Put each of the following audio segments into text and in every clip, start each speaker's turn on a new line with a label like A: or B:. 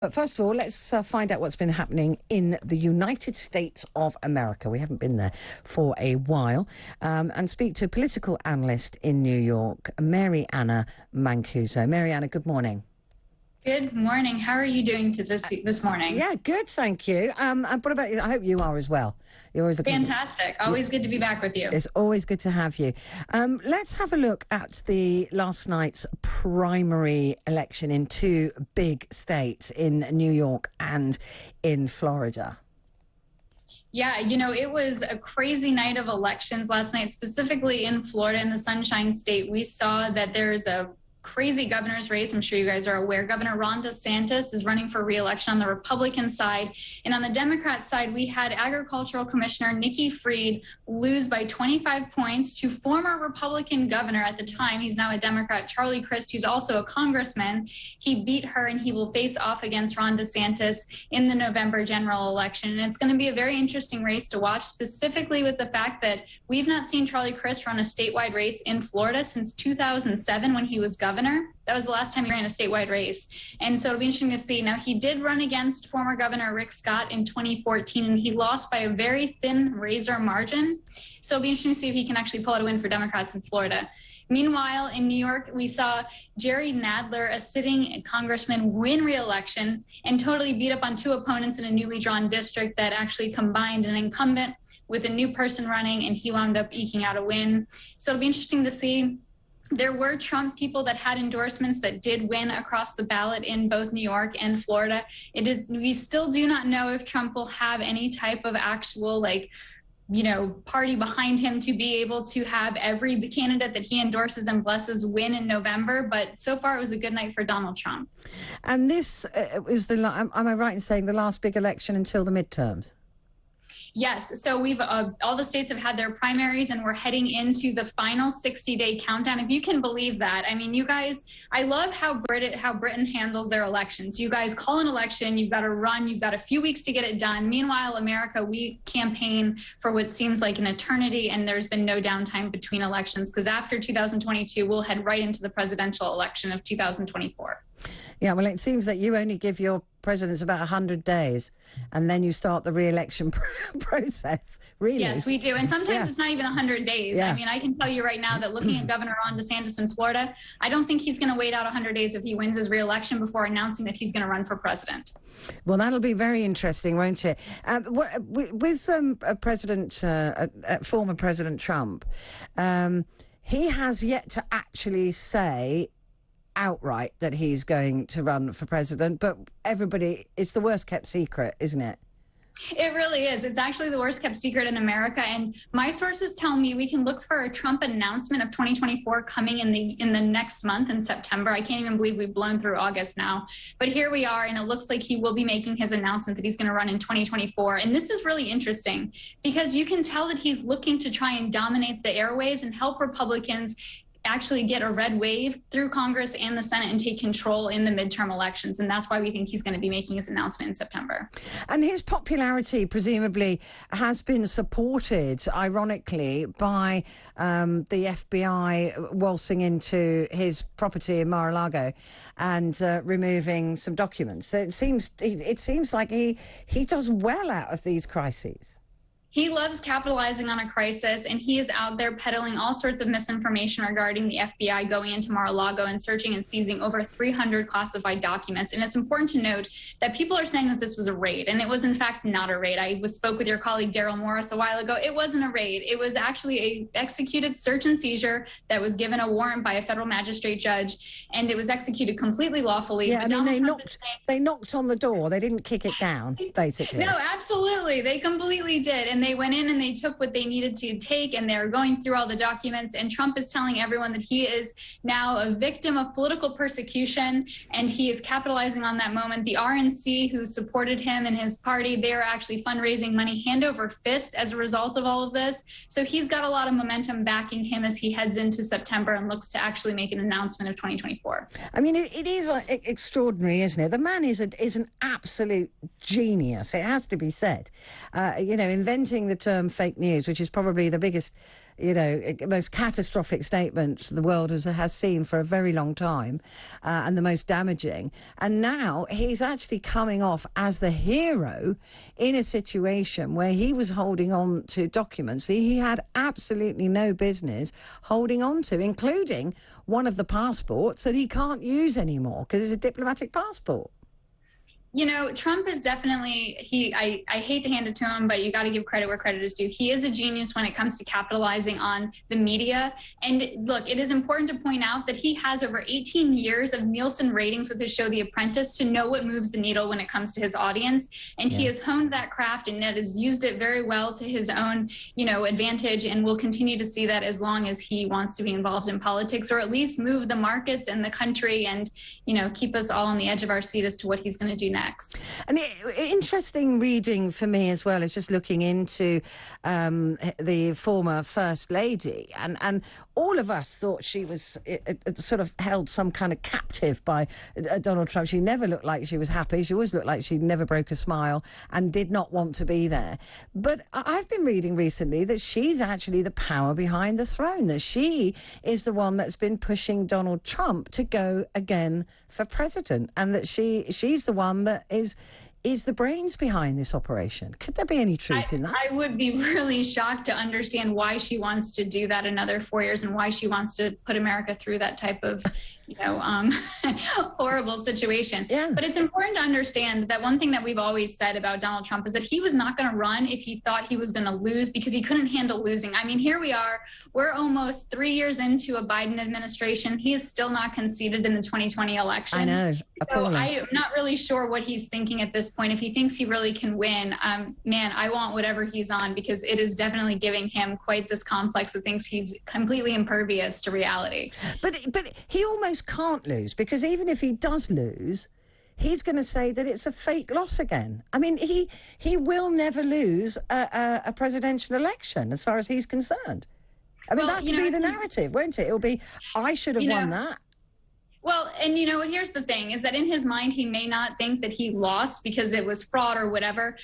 A: But first of all, let's find out what's been happening in the United States of America. We haven't been there for a while. And speak to political analyst in New York, Anna Mancuso. Anna, good morning.
B: Good morning. How are you doing this morning?
A: Yeah, good, thank you. And what about you? I hope you are as well. You're always looking
B: fantastic. Always good to be back with you.
A: It's always good to have you. Let's have a look at the last night's primary election in two big states, in New York and in Florida.
B: Yeah, it was a crazy night of elections last night, specifically in Florida, in the Sunshine State. We saw that there's a crazy governor's race. I'm sure you guys are aware. Governor Ron DeSantis is running for re-election on the Republican side. And on the Democrat side, we had Agricultural Commissioner Nikki Fried lose by 25 points to former Republican governor at the time. He's now a Democrat, Charlie Crist, who's also a congressman. He beat her, and he will face off against Ron DeSantis in the November general election. And it's going to be a very interesting race to watch, specifically with the fact that we've not seen Charlie Crist run a statewide race in Florida since 2007 when he was governor. That was the last time he ran a statewide race. And so it'll be interesting to see. Now, he did run against former Governor Rick Scott in 2014, and he lost by a very thin razor margin. So it'll be interesting to see if he can actually pull out a win for Democrats in Florida. Meanwhile, in New York, we saw Jerry Nadler, a sitting congressman, win re-election and totally beat up on two opponents in a newly drawn district that actually combined an incumbent with a new person running, and he wound up eking out a win. So it'll be interesting to see. There were Trump people that had endorsements that did win across the ballot in both New York and Florida. We still do not know if Trump will have any type of actual, party behind him to be able to have every candidate that he endorses and blesses win in November. But so far, it was a good night for Donald Trump.
A: And this is am I right in saying the last big election until the midterms?
B: Yes. So we've all the states have had their primaries, and we're heading into the final 60-day countdown. If you can believe that. I mean, you guys, I love how Britain handles their elections. You guys call an election, you've got to run, you've got a few weeks to get it done. Meanwhile, America, we campaign for what seems like an eternity, and there's been no downtime between elections, because after 2022, we'll head right into the presidential election of 2024.
A: Yeah, well, it seems that you only give your presidents about 100 days, and then you start the re-election process. Really?
B: Yes, we do. And sometimes it's not even 100 days.
A: Yeah.
B: I mean, I can tell you right now that looking at Governor Ron DeSantis in Florida, I don't think he's going to wait out 100 days if he wins his re-election before announcing that he's going to run for president.
A: Well, that'll be very interesting, won't it? With former President Trump, he has yet to actually say outright that he's going to run for president, but it's the worst kept secret, isn't it?
B: It really is. It's actually the worst kept secret in America. And my sources tell me we can look for a Trump announcement of 2024 coming in the next month in September. I can't even believe we've blown through August now. But here we are, and it looks like he will be making his announcement that he's going to run in 2024. And this is really interesting because you can tell that he's looking to try and dominate the airwaves and help Republicans actually get a red wave through Congress and the Senate and take control in the midterm elections. And that's why we think he's going to be making his announcement in September. And
A: his popularity presumably has been supported, ironically, by the FBI waltzing into his property in Mar-a-Lago and removing some documents. So it seems like he does well out of these crises.
B: He loves capitalizing on a crisis, and he is out there peddling all sorts of misinformation regarding the FBI going into Mar-a-Lago and searching and seizing over 300 classified documents. And it's important to note that people are saying that this was a raid, and it was in fact not a raid. I spoke with your colleague Daryl Morris a while ago. It wasn't a raid. It was actually a executed search and seizure that was given a warrant by a federal magistrate judge, and it was executed completely lawfully.
A: Yeah, I mean, they knocked on the door. They didn't kick it down, basically.
B: No, absolutely. They completely did. And they went in and they took what they needed to take, and they're going through all the documents. And Trump is telling everyone that he is now a victim of political persecution, and he is capitalizing on that moment. The RNC, who supported him and his party, they're actually fundraising money hand over fist as a result of all of this. So he's got a lot of momentum backing him as he heads into September and looks to actually make an announcement of 2024.
A: I mean, it is extraordinary, isn't it? The man is an absolute genius. It has to be said. Inventing using the term fake news, which is probably the biggest, most catastrophic statement the world has seen for a very long time, and the most damaging. And now he's actually coming off as the hero in a situation where he was holding on to documents that he had absolutely no business holding on to, including one of the passports that he can't use anymore because it's a diplomatic passport.
B: Trump is definitely, I hate to hand it to him, but you got to give credit where credit is due. He is a genius when it comes to capitalizing on the media. And look, it is important to point out that he has over 18 years of Nielsen ratings with his show, The Apprentice, to know what moves the needle when it comes to his audience. And he has honed that craft and has used it very well to his own, advantage. And we'll continue to see that as long as he wants to be involved in politics, or at least move the markets and the country and, keep us all on the edge of our seat as to what he's going to do next.
A: And interesting reading for me as well is just looking into the former First Lady, and all of us thought she was sort of held some kind of captive by Donald Trump. She never looked like she was happy. She always looked like she never broke a smile and did not want to be there. But I've been reading recently that she's actually the power behind the throne, that she is the one that's been pushing Donald Trump to go again for president, and that she's the one that is the brains behind this operation. Could there be any truth in that?
B: I would be really shocked to understand why she wants to do that another 4 years and why she wants to put America through that type of horrible situation.
A: Yeah.
B: But it's important to understand that one thing that we've always said about Donald Trump is that he was not going to run if he thought he was going to lose, because he couldn't handle losing. I mean, here we are. We're almost 3 years into a Biden administration. He is still not conceded in the 2020 election.
A: I know.
B: So I'm not really sure what he's thinking at this point. If he thinks he really can win, man, I want whatever he's on, because it is definitely giving him quite this complex that thinks he's completely impervious to reality.
A: But he almost can't lose, because even if he does lose, he's going to say that it's a fake loss again. I mean, he will never lose a presidential election as far as he's concerned. I mean, that could be the narrative, won't it? It'll be, I should have won that.
B: Well, and here's the thing, is that in his mind, he may not think that he lost because it was fraud or whatever.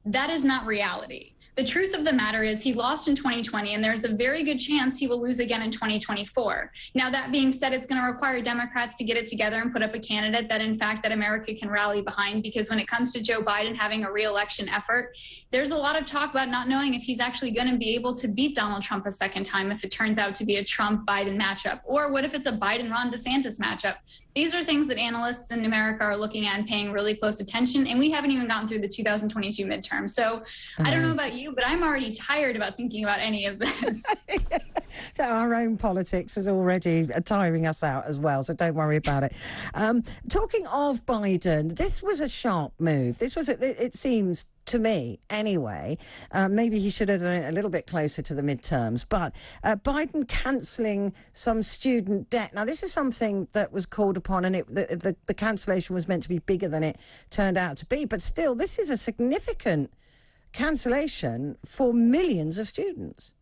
B: That is not reality. The truth of the matter is he lost in 2020, and there's a very good chance he will lose again in 2024. Now, that being said, it's going to require Democrats to get it together and put up a candidate that, in fact, that America can rally behind, because when it comes to Joe Biden having a re-election effort, there's a lot of talk about not knowing if he's actually going to be able to beat Donald Trump a second time if it turns out to be a Trump-Biden matchup, or what if it's a Biden-Ron DeSantis matchup. These are things that analysts in America are looking at and paying really close attention, and we haven't even gotten through the 2022 midterm. So I don't know about you, but I'm already tired about thinking about any of this.
A: So our own politics is already tiring us out as well, so don't worry about it. Talking of Biden, this was a sharp move. This was, it seems to me anyway, maybe he should have done it a little bit closer to the midterms, but Biden cancelling some student debt. Now, this is something that was called upon, and the cancellation was meant to be bigger than it turned out to be, but still, this is a significant cancellation for millions of students.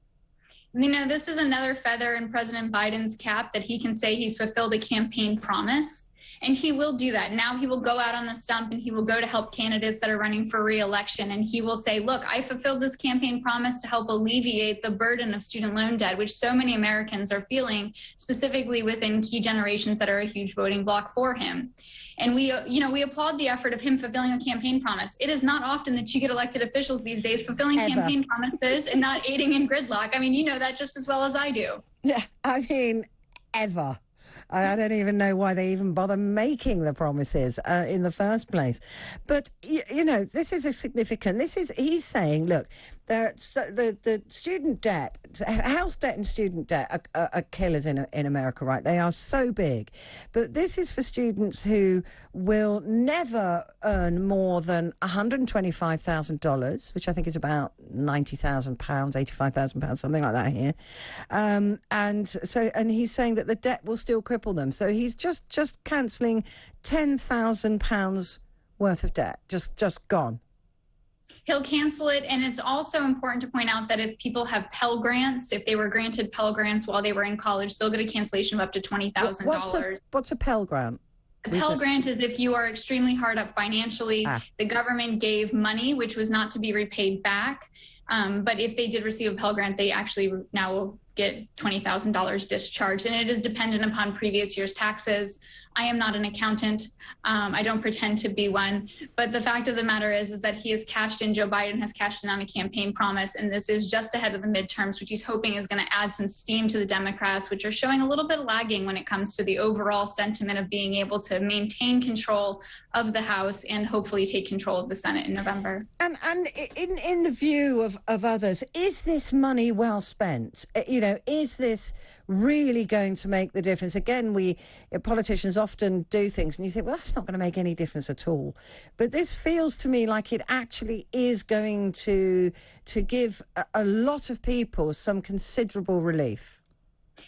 B: This is another feather in President Biden's cap, that he can say he's fulfilled a campaign promise. And he will do that. Now he will go out on the stump and he will go to help candidates that are running for re-election. And he will say, look, I fulfilled this campaign promise to help alleviate the burden of student loan debt, which so many Americans are feeling, specifically within key generations that are a huge voting bloc for him. And we applaud the effort of him fulfilling a campaign promise. It is not often that you get elected officials these days fulfilling campaign promises and not aiding in gridlock. I mean, you know that just as well as I do.
A: Yeah, I mean, ever. I don't even know why they even bother making the promises in the first place. But, this is a significant... He's saying, look, the student debt, house debt and student debt are killers in America, right? They are so big. But this is for students who will never earn more than $125,000, which I think is about £90,000, £85,000, something like that here. And he's saying that the debt will still cripple them. So he's just cancelling £10,000 worth of debt, just gone.
B: He'll cancel it. And it's also important to point out that if people have Pell Grants, if they were granted Pell Grants while they were in college, they'll get a cancellation of up to $20,000.
A: What's a Pell Grant?
B: A Pell Grant is if you are extremely hard up financially. The government gave money, which was not to be repaid back. But if they did receive a Pell Grant, they actually now will get $20,000 discharged, and it is dependent upon previous year's taxes. I am not an accountant. I don't pretend to be one. But the fact of the matter is that he has cashed in, Joe Biden has cashed in on a campaign promise, and this is just ahead of the midterms, which he's hoping is going to add some steam to the Democrats, which are showing a little bit lagging when it comes to the overall sentiment of being able to maintain control of the House and hopefully take control of the Senate in November.
A: And in the view of others, is this money well spent? Is this really going to make the difference? Again, politicians often do things and you say, well, that's not going to make any difference at all. But this feels to me like it actually is going to give a lot of people some considerable relief.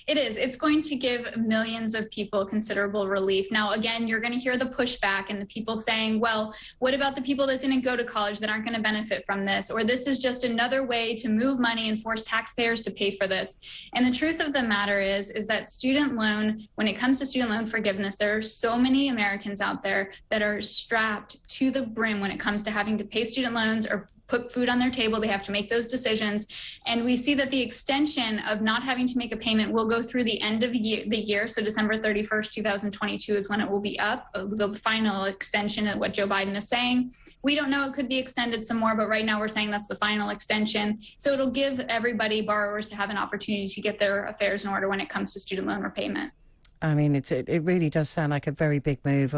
B: It is. It's going to give millions of people considerable relief. Now, again, you're going to hear the pushback and the people saying, well, what about the people that didn't go to college that aren't going to benefit from this? Or this is just another way to move money and force taxpayers to pay for this. And the truth of the matter is that student loan, when it comes to student loan forgiveness, there are so many Americans out there that are strapped to the brim when it comes to having to pay student loans or put food on their table. They have to make those decisions. And we see that the extension of not having to make a payment will go through the end of the year. So December 31st, 2022 is when it will be up, the final extension of what Joe Biden is saying. We don't know, it could be extended some more, but right now we're saying that's the final extension. So it'll give everybody, borrowers, to have an opportunity to get their affairs in order when it comes to student loan repayment.
A: I mean, it really does sound like a very big move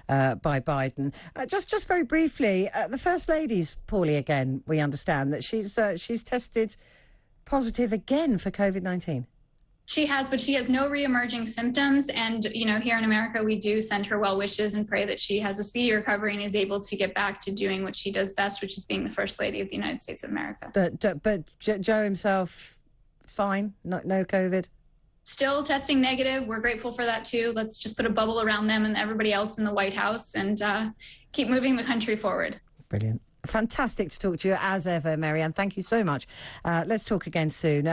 A: by Biden. Just very briefly, the First Lady's poorly again. We understand that she's tested positive again for COVID-19.
B: She has, but she has no re-emerging symptoms. And, here in America, we do send her well wishes and pray that she has a speedy recovery and is able to get back to doing what she does best, which is being the First Lady of the United States of America.
A: But Joe himself, fine? No COVID?
B: Still testing negative. We're grateful for that, too. Let's just put a bubble around them and everybody else in the White House and keep moving the country forward.
A: Brilliant. Fantastic to talk to you as ever, Mary-Ann. Thank you so much. Let's talk again soon.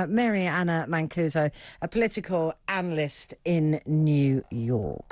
A: Mary Anna Mancuso, a political analyst in New York.